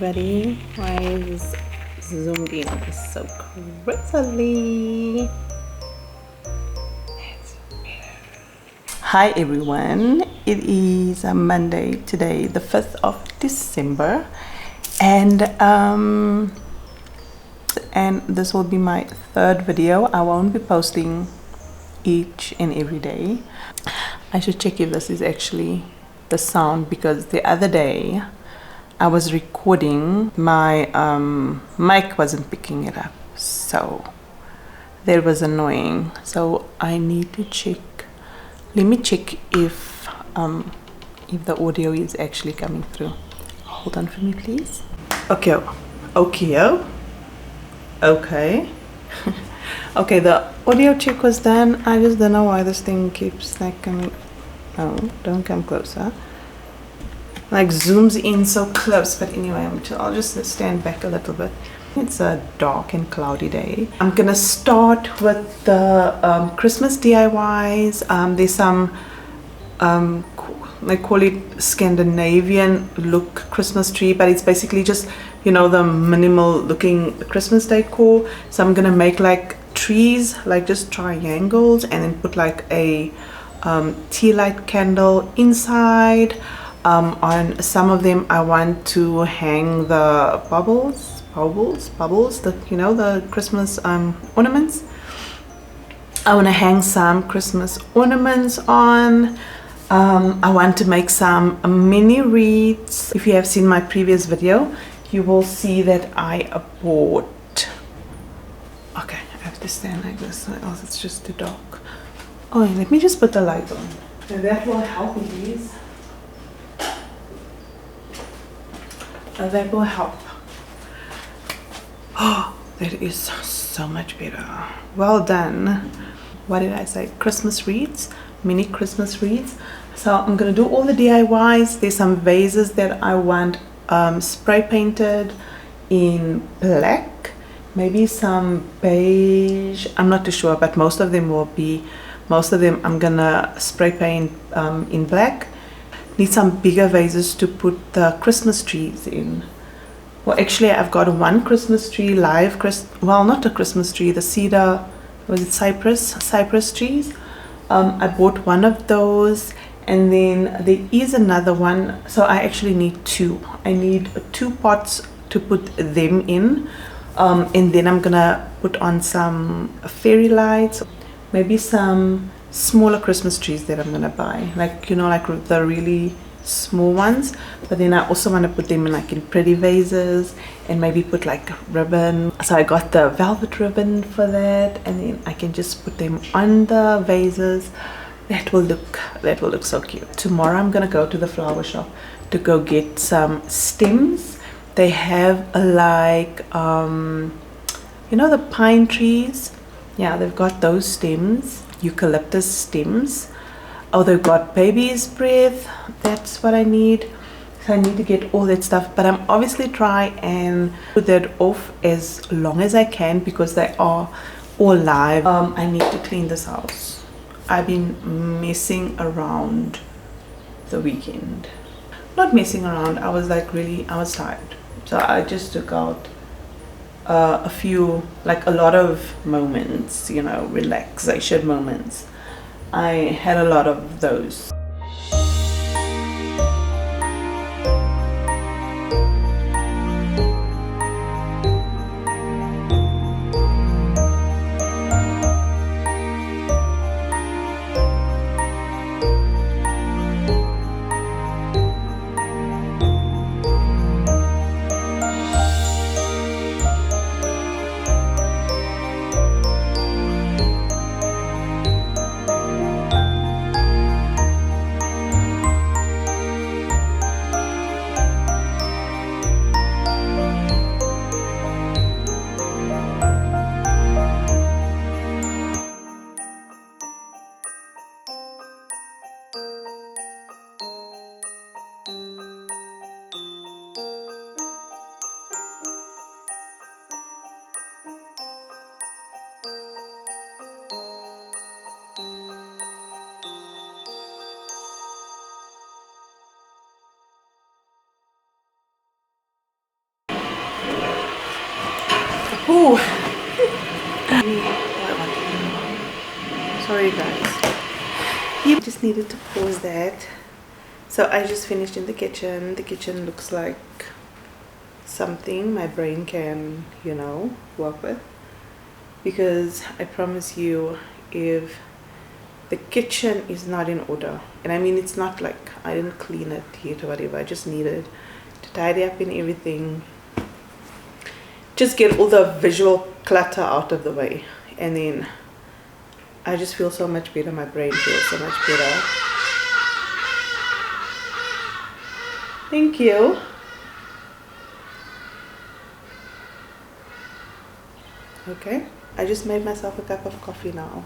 everybody. Why is zoomed in so crazily? Hi everyone, it is a Monday today, the 5th of December, and this will be my third video. I won't be posting each and every day. I should check if this is actually the sound, because the other day I was recording, my mic wasn't picking it up, so that was annoying. So I need to check. Let me check if the audio is actually coming through. Hold on for me, please. Okay. Okay, the audio check was done. I just don't know why this thing keeps like coming. Oh, don't come closer. Like zooms in so close, but anyway, I'll just stand back a little bit. It's a dark and cloudy day. I'm gonna start with the Christmas DIYs. There's some they call it Scandinavian look Christmas tree, but it's basically just, you know, the minimal looking Christmas decor. So I'm gonna make like trees, like just triangles, and then put like a tea light candle inside. On some of them I want to hang the bubbles, the, you know, the Christmas ornaments. I want to hang some Christmas ornaments on. I want to make some mini wreaths. If you have seen my previous video, you will see that I bought, okay, I have to stand like this or else it's just too dark. Oh, let me just put the light on, and that will help me, please. That will help. Oh, that is so much better. Well done. What did I say? Christmas wreaths, mini Christmas wreaths. So I'm gonna do all the DIYs. There's some vases that I want spray painted in black, maybe some beige. I'm not too sure, but most of them I'm gonna spray paint in black. Need some bigger vases to put the Christmas trees in. Well, actually I've got one Christmas tree, well, not a Christmas tree, the cedar, was it cypress trees. I bought one of those, and then there is another one, so I actually need two. I need 2 pots to put them in, and then I'm gonna put on some fairy lights, maybe some smaller Christmas trees that I'm gonna buy, like, you know, like the really small ones. But then I also want to put them in like in pretty vases, and maybe put like ribbon. So I got the velvet ribbon for that, and then I can just put them on the vases. That will look so cute. Tomorrow I'm gonna go to the flower shop to go get some stems. They have like you know, the pine trees, yeah, they've got those stems, eucalyptus stems. Oh, they've got baby's breath. That's what I need. So I need to get all that stuff, but I'm obviously try and put that off as long as I can, because they are all live. I need to clean this house. I've been messing around the weekend. Not messing around, I was tired. So I just took out a few, like a lot of moments, you know, relaxation moments. I had a lot of those. Ooh. Sorry guys. You just needed to pause that. So I just finished in the kitchen. The kitchen looks like something my brain can, you know, work with. Because I promise you, if the kitchen is not in order, and I mean it's not like I didn't clean it yet or whatever, I just needed to tidy up in everything, just get all the visual clutter out of the way, and then I just feel so much better. My brain feels so much better. Thank you. Okay, I just made myself a cup of coffee now.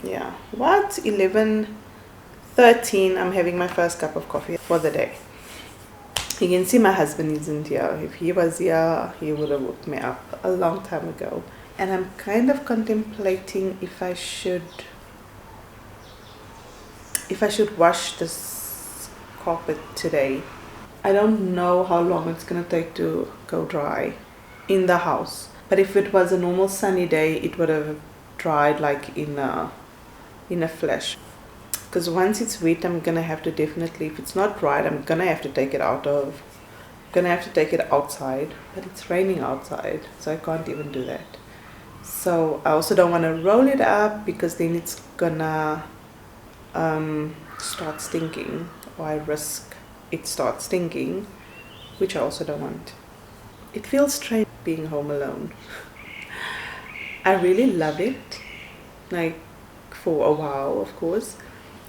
Yeah, what? 11:13. I'm having my first cup of coffee for the day. You can see my husband isn't here. If he was here, he would have woke me up a long time ago. And I'm kind of contemplating if I should wash this carpet today. I don't know how long it's gonna take to go dry in the house. But if it was a normal sunny day, it would have dried like in a flash. Because once it's wet, I'm gonna have to definitely, if it's not dried, I'm gonna have to take it outside. But it's raining outside, so I can't even do that. So I also don't want to roll it up because then it's gonna start stinking, or I risk it start stinking, which I also don't want. It feels strange being home alone. I really love it, like for a while, of course.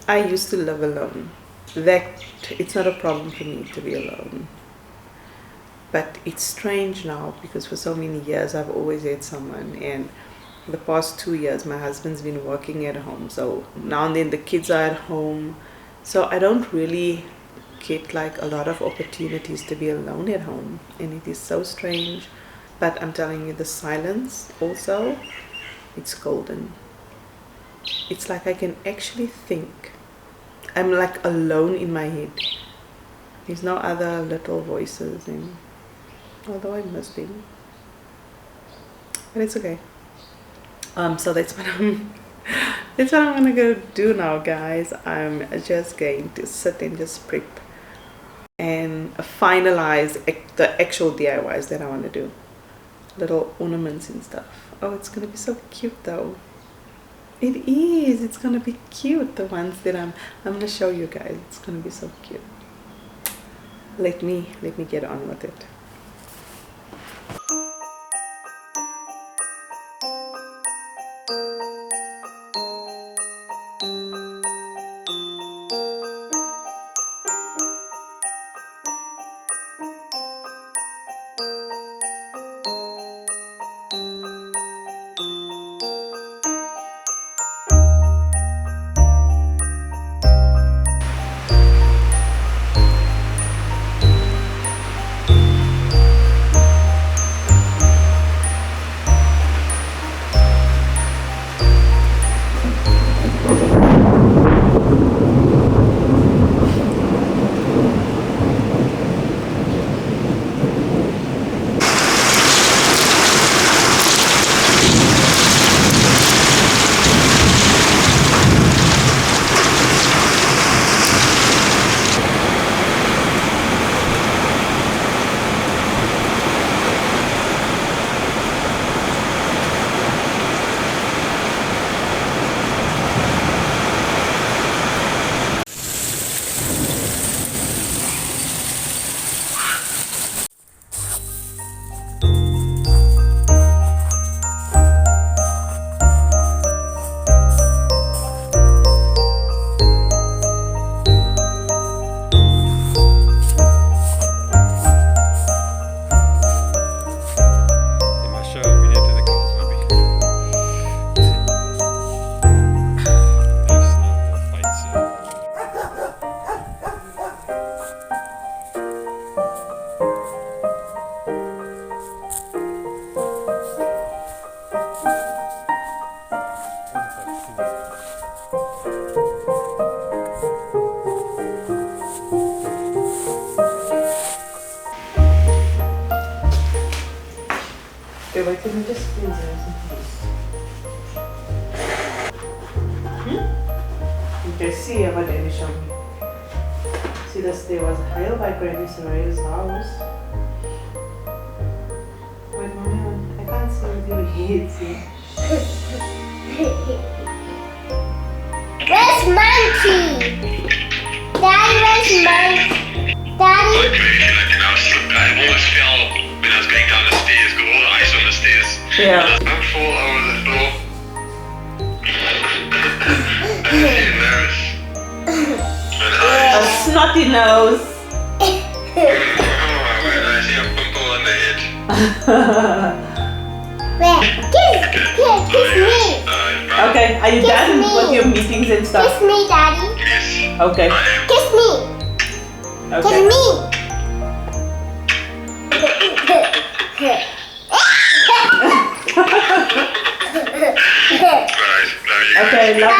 I used to live alone. That it's not a problem for me to be alone. But it's strange now because for so many years I've always had someone, and the past 2 years my husband's been working at home, so now and then the kids are at home, so I don't really get like a lot of opportunities to be alone at home, and it is so strange. But I'm telling you, the silence also, it's golden. It's like I can actually think. I'm like alone in my head. There's no other little voices, and although I miss them, but it's okay. So that's what I'm gonna go do now, guys. I'm just going to sit and just prep and finalize the actual DIYs that I want to do, little ornaments and stuff. Oh, it's gonna be so cute though. It is. It's gonna be cute. The ones that I'm gonna show you guys. It's gonna be so cute. Let me get on with it. Okay, wait, let me just squeeze it. Okay, see what Daddy showed me. See this, there was hail by Granny Soraya's house. Wait, Mommy, I can't see with your head, see? Where's Monkey? Daddy, where's Monkey? Daddy? I almost fell when I was going down the stairs, got all the ice on the stairs. Yeah. Don't fall over the floor. I feel nervous. A snotty nose. Oh, I see a pimple on the head. Where? Kiss me. Okay, are you Kiss done me. with your meetings and stuff? Kiss me, Daddy. Yes, Okay. I am. Kiss me. Kiss Okay. me. Right, love you. Okay, love